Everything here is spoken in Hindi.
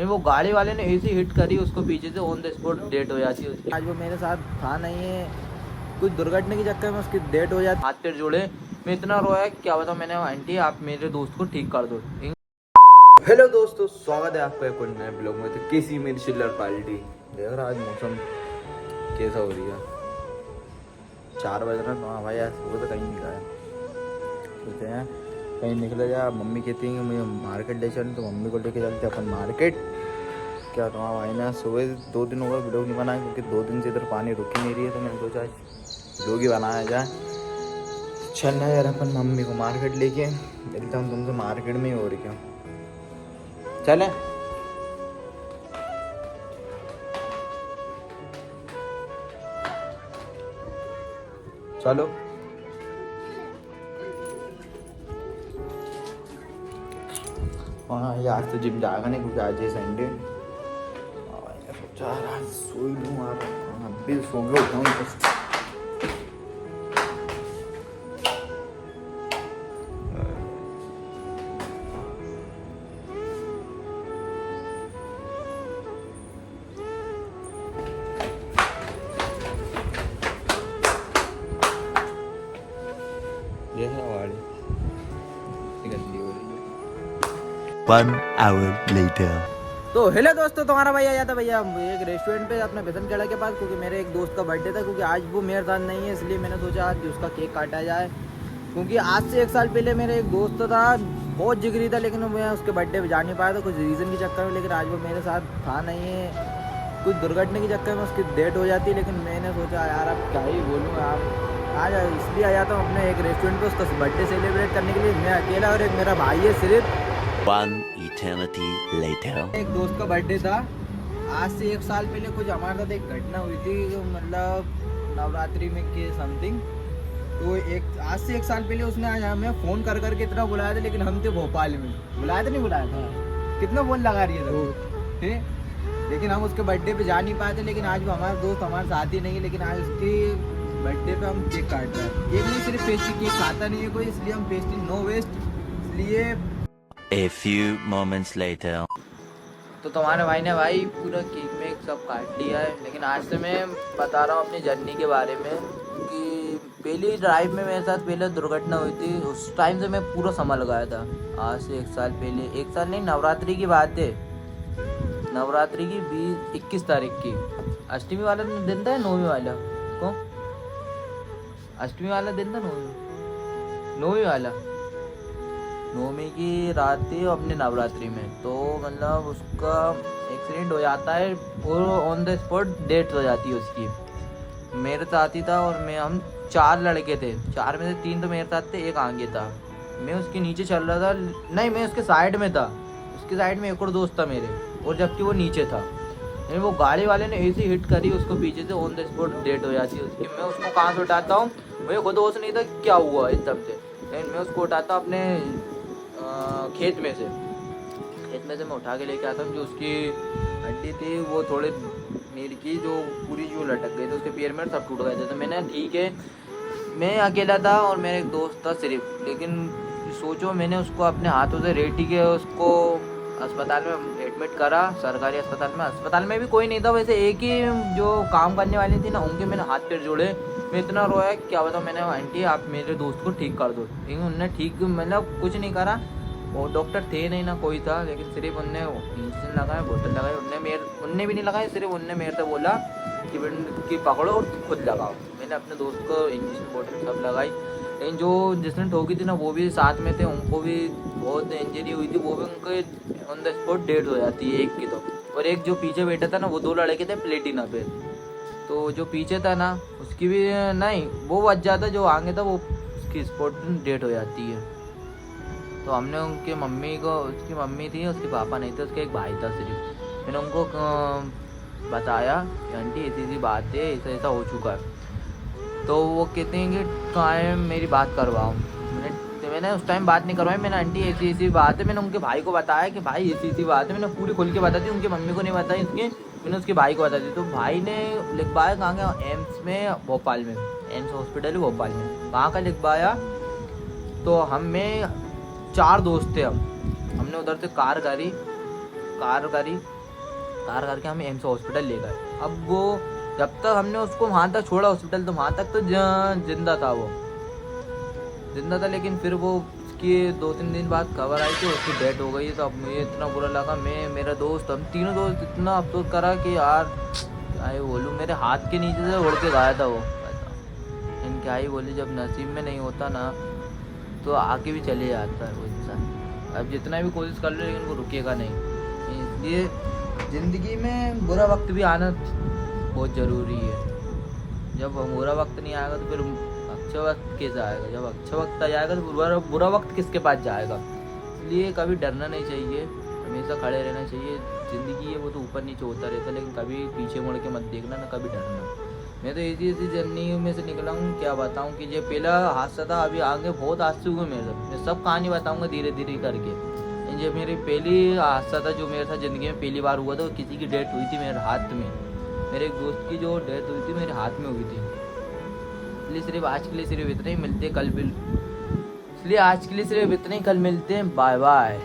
वो गाड़ी वाले ने ऐसी हिट करी उसको पीछे से, ऑन द स्पॉट डेट हो जाती है उसकी। आज वो मेरे साथ था नहीं है, कुछ दुर्घटना के चक्कर में उसकी डेट हो जाती। हाथ पैर जोड़े, मैं इतना रोया कि क्या बताऊँ। मैंने आंटी आप मेरे दोस्त को ठीक कर दो। हेलो दोस्तों, स्वागत है आपका एक और नए ब्लॉग में। तो कैसी मेरी चिल्लर पार्टी देख रहा, आज मौसम कैसा हो रही है। 4 बज रहा है। भाई आज सुबह तो कहीं नहीं गया, सोचते हैं कहीं निकले जाए। मम्मी कहती है कि मुझे मार्केट ले चल, तो मम्मी को लेके चलते अपन मार्केट। क्या तो भाई ना सुबह 2 दिन हो गए वीडियो नहीं बनाया, क्योंकि 2 दिन से इधर पानी रुक ही नहीं रही है। तो मैंने सोचा वीडियो ही बनाया जाए। चलना यार अपन मम्मी को मार्केट लेके। मिलता हूँ तुमसे मार्केट में ही। हो रही क्या, चले चलो। हाँ ये आज तो जिम जाएगा नहीं, क्योंकि आज है संडे। सोचा आज सो ही लूँ। आप भी सो गए, उठाऊँ बस। ये है वाली गंदी हो रही है। 1 hour later. तो हेलो दोस्तों, तुम्हारा भाई आया था भैया एक रेस्टोरेंट पे अपने बेसन केड़ा के पास, क्योंकि मेरे एक दोस्त का बर्थडे था। क्योंकि आज वो मेरे साथ नहीं है, इसलिए मैंने सोचा आज उसका केक काटा जाए। क्योंकि आज से 1 साल पहले मेरे एक दोस्त था, बहुत जिगरी था, लेकिन मैं उसके बर्थडे पे जा नहीं पाया था कुछ रीज़न के चक्कर में। लेकिन आज वो मेरे साथ था नहीं है, कुछ दुर्घटना के चक्कर में उसकी डेट हो जाती है। लेकिन मैंने सोचा यार अब क्या ही बोलूँ यार, आज इसलिए आया था अपने एक रेस्टोरेंट पे उसका बर्थडे सेलिब्रेट करने के लिए। मैं अकेला और एक मेरा भाई है सिर्फ। 1 eternity later. एक दोस्त का बर्थडे था आज से 1 साल पहले। कुछ हमारे साथ एक घटना हुई थी, मतलब नवरात्रि में के समथिंग। तो एक आज से 1 साल पहले उसने आज हमें फ़ोन कर करके इतना बुलाया था, लेकिन हम थे भोपाल में। बुलाया था नहीं बुलाया था, कितना फ़ोन लगा रही है। लेकिन हम उसके बर्थडे पे जा नहीं पाए थे। लेकिन आज वो हमारा दोस्त हमारे साथ ही नहीं है, लेकिन आज उसकी बर्थडे पे हम केक काट रहे हैं। केक नहीं, सिर्फ पेस्ट्री, केक खाता नहीं है कोई, इसलिए हम पेस्ट्री नो वेस्ट, इसलिए। A few moments later. तो तुम्हारे भाई ने भाई पूरा केक में सब काट लिया है। लेकिन आज से मैं बता रहा हूँ अपनी जर्नी के बारे में, कि पहली ड्राइव में मेरे साथ पहले दुर्घटना हुई थी। उस टाइम से मैं पूरा संभल गया था। आज से 1 साल पहले, 1 साल नहीं, नवरात्रि की बात है। नवरात्रि की 21 तारीख की, अष्टमी वाला दिन था, 9वीं वाला को अष्टमी वाला दिन था, 9वीं वाला 9वीं की रात थी अपने नवरात्रि में। तो मतलब उसका एक्सीडेंट हो जाता है और ऑन द स्पॉट डेथ हो जाती है उसकी। मेरे साथ ही था और हम 4 लड़के थे। 4 में से 3 तो मेरे साथ थे, एक आगे था। मैं उसके नीचे चल रहा था, नहीं मैं उसके साइड में था। उसके साइड में एक और दोस्त था मेरे, और जबकि वो नीचे था। लेकिन वो गाड़ी वाले ने ऐसी हिट करी उसको पीछे से, ऑन द स्पॉट डेथ हो जाती है उसकी। मैं उसको कहाँ से उठाता हूँ, मुझे खुद होश नहीं था क्या हुआ एकदम से। लेकिन मैं उसको उठाता हूँ अपने खेत में से मैं उठा के लेके आता हूँ। जो उसकी हड्डी थी वो थोड़े नीर की, जो पूरी जो लटक गई थी उसके पैर में, सब टूट गए थे। तो मैंने ठीक है, मैं अकेला था और मेरा एक दोस्त था सिर्फ। लेकिन सोचो, मैंने उसको अपने हाथों से रेटी के उसको अस्पताल में एडमिट करा, सरकारी अस्पताल में। अस्पताल में भी कोई नहीं था वैसे, एक ही जो काम करने वाली थी ना, उनके मैंने हाथ पैर जोड़े। मैं इतना रोया कि क्या बताऊँ। मैंने आंटी आप मेरे दोस्त को ठीक कर दो। लेकिन उनने ठीक मतलब कुछ नहीं करा। वो डॉक्टर थे नहीं ना कोई था, लेकिन सिर्फ उनने इंजेक्शन लगाया, बोतल लगाई। उनने भी नहीं लगाई, सिर्फ उनने मेरे से बोला कि पकड़ो और खुद लगाओ। मैंने अपने दोस्त को इंजेक्शन बोतल सब लगाई। लेकिन जो जिसने ठोकी थी ना, वो भी साथ में थे, उनको भी बहुत इंजरी हुई थी। वो भी उनके ऑन द स्पॉट डेथ हो जाती है एक की तो। और एक जो पीछे बैठा था ना, वो 2 लड़के थे प्लेटिना पे। तो जो पीछे था ना, उसकी भी नहीं, वो बच जाता, जो आगे था वो उसकी स्पॉट डेथ हो जाती है। तो हमने उनके मम्मी को, उसकी मम्मी थी, उसके पापा नहीं थे, उसके एक भाई था सिर्फ। मैंने उनको बताया कि आंटी ऐसी बात है, ऐसा हो चुका है। तो वो कहते हैं कि कहाँ है, मेरी बात करवाओ। मैंने उस टाइम बात नहीं करवाई। मैंने आंटी ऐसी बात है, मैंने उनके भाई को बताया कि भाई ऐसी बात है। मैंने पूरी खुल के बता दी, उनकी मम्मी को नहीं बताई उसकी, मैंने उसके भाई को बता दी। तो भाई ने लिखवाया कहाँ गया, एम्स में, भोपाल में, एम्स हॉस्पिटल है भोपाल में, वहाँ का लिखवाया। तो हम में 4 दोस्त थे। हमने उधर से कार करी कार करके हमें एम्स हॉस्पिटल ले गए। अब वो जब तक हमने उसको वहाँ तक छोड़ा हॉस्पिटल, तो वहाँ तक तो जिंदा था वो, जिंदा था। लेकिन फिर वो उसकी 2-3 दिन बाद खबर आई कि उसकी डेथ हो गई। तो अब मुझे इतना बुरा लगा, मेरा दोस्त, हम तीनों दोस्त इतना अफसोस करा कि यार क्या ही बोलूँ, मेरे हाथ के नीचे से उड़ के गाया था वो। लेकिन क्या ही बोले, जब नसीब में नहीं होता ना तो आके भी चले जाता है वो इंसान। अब जितना भी कोशिश कर लो लेकिन वो रुकेगा नहीं। इसलिए ज़िंदगी में बुरा वक्त भी आना बहुत ज़रूरी है। जब बुरा वक्त नहीं आएगा तो फिर अच्छा वक्त कैसे आएगा? जब अच्छा वक्त आ जाएगा तो बुरा वक्त किसके पास जाएगा? इसलिए कभी डरना नहीं चाहिए, हमेशा खड़े रहना चाहिए। ज़िंदगी है वो तो ऊपर नीचे होता रहता है, लेकिन कभी पीछे मुड़ के मत देखना, ना कभी डरना। मैं तो ऐसी जर्नी में से निकला हूँ, क्या बताऊँ कि जो पहला हादसा था, अभी आगे बहुत हादसे हुए मेरे साथ। मैं सब कहानी बताऊँगा धीरे धीरे करके। जो मेरी पहली हादसा था जो मेरे साथ ज़िंदगी में पहली बार हुआ था, किसी की डेथ हुई थी मेरे हाथ में। मेरे एक दोस्त की जो डेथ हुई थी मेरे हाथ में हुई थी। इसलिए सिर्फ आज के लिए सिर्फ इतना ही, मिलते कल भी। इसलिए आज के लिए सिर्फ इतना ही, कल मिलते हैं, बाय बाय।